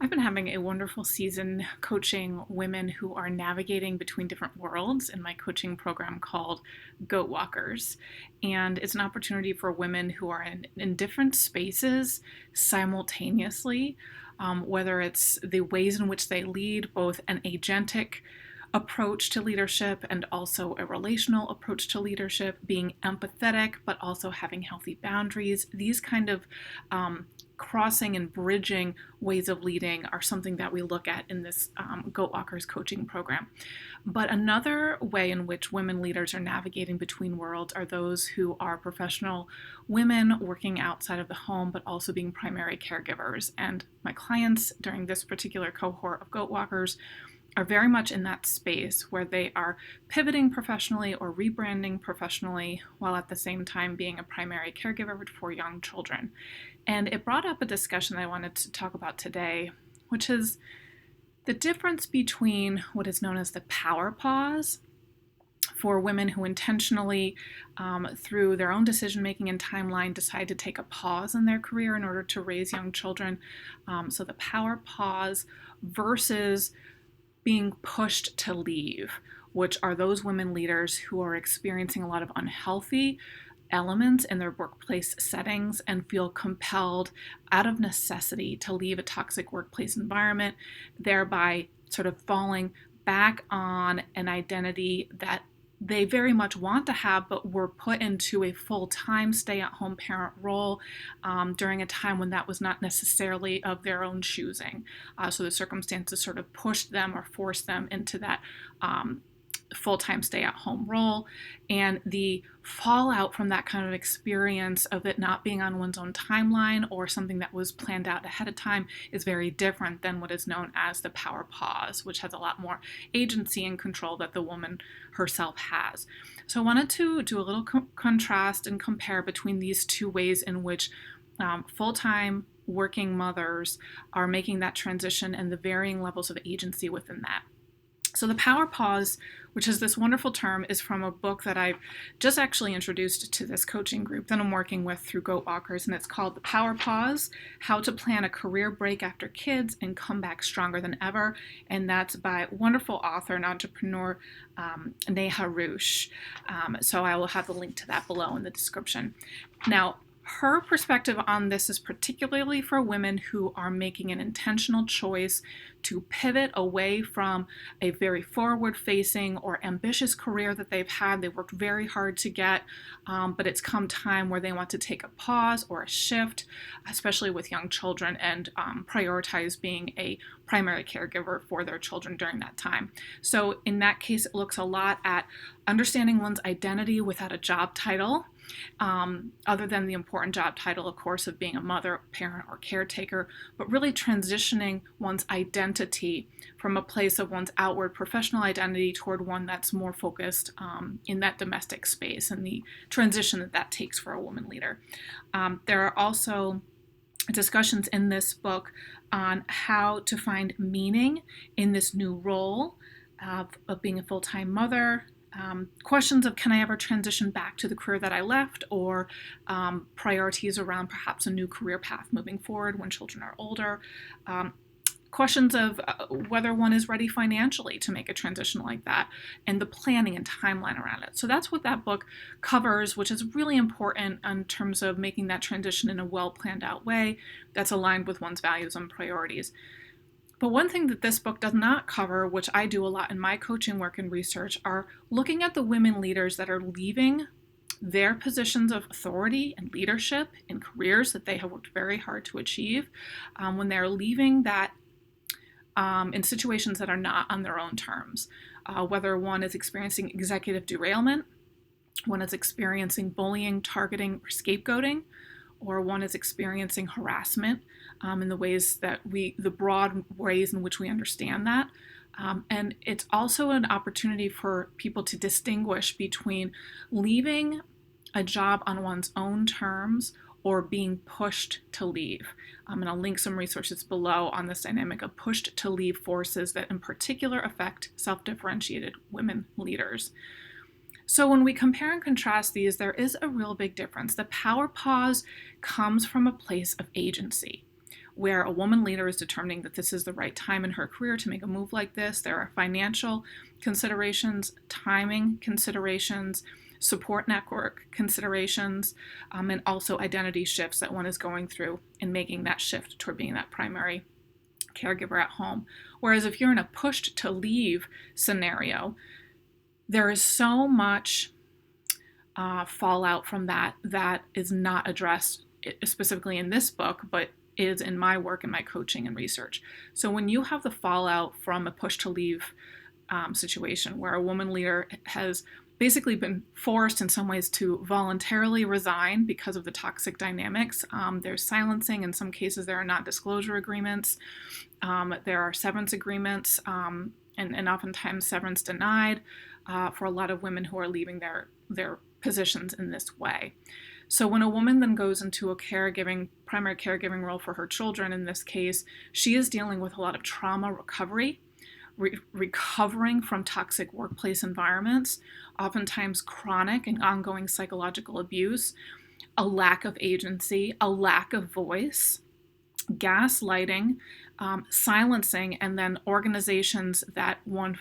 I've been having a wonderful season coaching women who are navigating between different worlds in my coaching program called Goat Walkers. And it's an opportunity for women who are in different spaces simultaneously, whether it's the ways in which they lead, both an agentic approach to leadership and also a relational approach to leadership, being empathetic, but also having healthy boundaries. These kind of crossing and bridging ways of leading are something that we look at in this Goat Walkers coaching program. But another way in which women leaders are navigating between worlds are those who are professional women working outside of the home, but also being primary caregivers. And my clients during this particular cohort of Goat Walkers are very much in that space where they are pivoting professionally or rebranding professionally while at the same time being a primary caregiver for young children. And it brought up a discussion that I wanted to talk about today, which is the difference between what is known as the power pause for women who intentionally, through their own decision making and timeline, decide to take a pause in their career in order to raise young children. So the power pause versus being pushed to leave, which are those women leaders who are experiencing a lot of unhealthy elements in their workplace settings and feel compelled out of necessity to leave a toxic workplace environment, thereby sort of falling back on an identity that they very much want to have, but were put into a full-time stay-at-home parent role during a time when that was not necessarily of their own choosing. So the circumstances sort of pushed them or forced them into that full-time stay-at-home role, and the fallout from that kind of experience of it not being on one's own timeline or something that was planned out ahead of time is very different than what is known as the power pause, which has a lot more agency and control that the woman herself has. So I wanted to do a little contrast and compare between these two ways in which full-time working mothers are making that transition and the varying levels of agency within that. So the power pause, which is this wonderful term, is from a book that I've just actually introduced to this coaching group that I'm working with through Goat Walkers, and it's called The Power Pause, How to Plan a Career Break After Kids and Come Back Stronger Than Ever. And that's by wonderful author and entrepreneur Neha Rush. So I will have the link to that below in the description. Now, her perspective on this is particularly for women who are making an intentional choice to pivot away from a very forward-facing or ambitious career that they've had. They worked very hard to get, but it's come time where they want to take a pause or a shift, especially with young children, and prioritize being a primary caregiver for their children during that time. So in that case, it looks a lot at understanding one's identity without a job title, other than the important job title, of course, of being a mother, parent, or caretaker, but really transitioning one's identity from a place of one's outward professional identity toward one that's more focused in that domestic space and the transition that that takes for a woman leader. There are also discussions in this book on how to find meaning in this new role of being a full-time mother. Questions of, can I ever transition back to the career that I left, or priorities around perhaps a new career path moving forward when children are older. Questions of whether one is ready financially to make a transition like that, and the planning and timeline around it. So that's what that book covers, which is really important in terms of making that transition in a well planned out way that's aligned with one's values and priorities. But one thing that this book does not cover, which I do a lot in my coaching work and research, are looking at the women leaders that are leaving their positions of authority and leadership in careers that they have worked very hard to achieve, when they're leaving that in situations that are not on their own terms, whether one is experiencing executive derailment, one is experiencing bullying, targeting, or scapegoating, or one is experiencing harassment in the ways that the broad ways in which we understand that. And it's also an opportunity for people to distinguish between leaving a job on one's own terms or being pushed to leave. And I'll link some resources below on this dynamic of pushed to leave forces that in particular affect self-differentiated women leaders. So when we compare and contrast these, there is a real big difference. The power pause comes from a place of agency, where a woman leader is determining that this is the right time in her career to make a move like this. There are financial considerations, timing considerations, support network considerations, and also identity shifts that one is going through in making that shift toward being that primary caregiver at home. Whereas if you're in a pushed to leave scenario, there is so much fallout from that is not addressed specifically in this book, but is in my work and my coaching and research. So when you have the fallout from a push to leave situation where a woman leader has basically been forced in some ways to voluntarily resign because of the toxic dynamics. There's silencing. In some cases, there are non-disclosure agreements. There are severance agreements, and oftentimes severance denied for a lot of women who are leaving their positions in this way. So when a woman then goes into a primary caregiving role for her children, in this case, she is dealing with a lot of trauma recovery, recovering from toxic workplace environments, oftentimes chronic and ongoing psychological abuse, a lack of agency, a lack of voice, gaslighting, silencing, and then organizations that one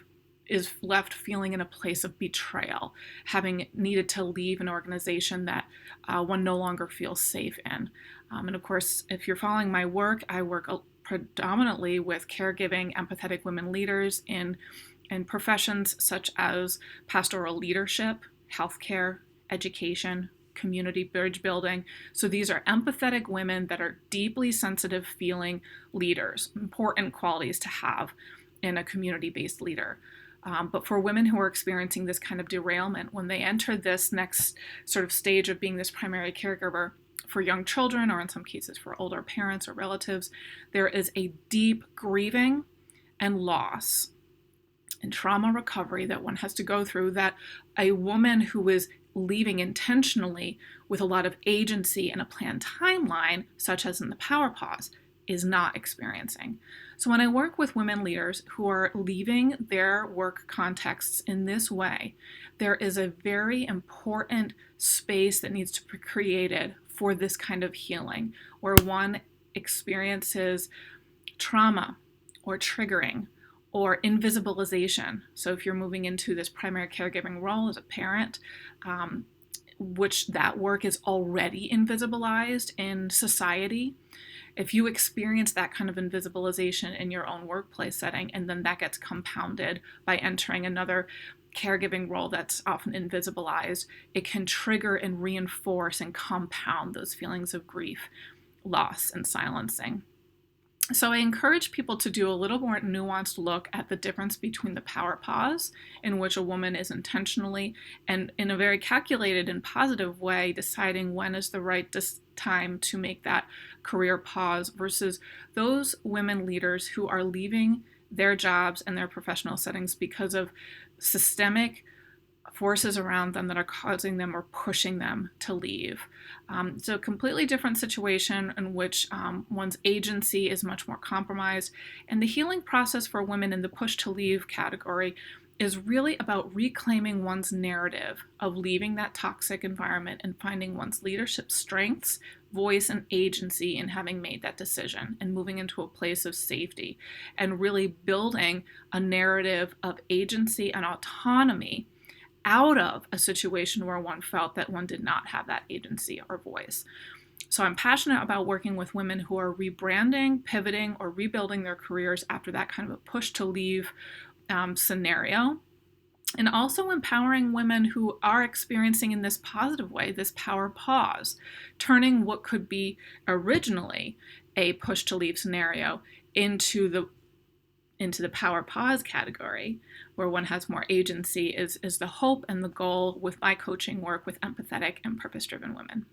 is left feeling in a place of betrayal, having needed to leave an organization that one no longer feels safe in. And of course, if you're following my work, I work predominantly with caregiving, empathetic women leaders in professions such as pastoral leadership, healthcare, education, community bridge building. So these are empathetic women that are deeply sensitive feeling leaders, important qualities to have in a community-based leader. But for women who are experiencing this kind of derailment, when they enter this next sort of stage of being this primary caregiver for young children, or in some cases for older parents or relatives, there is a deep grieving and loss and trauma recovery that one has to go through that a woman who is leaving intentionally with a lot of agency and a planned timeline, such as in the power pause, is not experiencing. So when I work with women leaders who are leaving their work contexts in this way, there is a very important space that needs to be created for this kind of healing, where one experiences trauma or triggering or invisibilization. So if you're moving into this primary caregiving role as a parent, which that work is already invisibilized in society, if you experience that kind of invisibilization in your own workplace setting, and then that gets compounded by entering another caregiving role that's often invisibilized, it can trigger and reinforce and compound those feelings of grief, loss, and silencing. So I encourage people to do a little more nuanced look at the difference between the power pause, in which a woman is intentionally and in a very calculated and positive way deciding when is the right time to make that career pause, versus those women leaders who are leaving their jobs and their professional settings because of systemic forces around them that are causing them or pushing them to leave. So a completely different situation in which one's agency is much more compromised. And the healing process for women in the push to leave category is really about reclaiming one's narrative of leaving that toxic environment and finding one's leadership strengths, voice, and agency in having made that decision and moving into a place of safety and really building a narrative of agency and autonomy out of a situation where one felt that one did not have that agency or voice. So I'm passionate about working with women who are rebranding, pivoting, or rebuilding their careers after that kind of a push to leave scenario, and also empowering women who are experiencing in this positive way, this power pause, turning what could be originally a push to leave scenario into the power pause category, where one has more agency, is the hope and the goal with my coaching work with empathetic and purpose-driven women.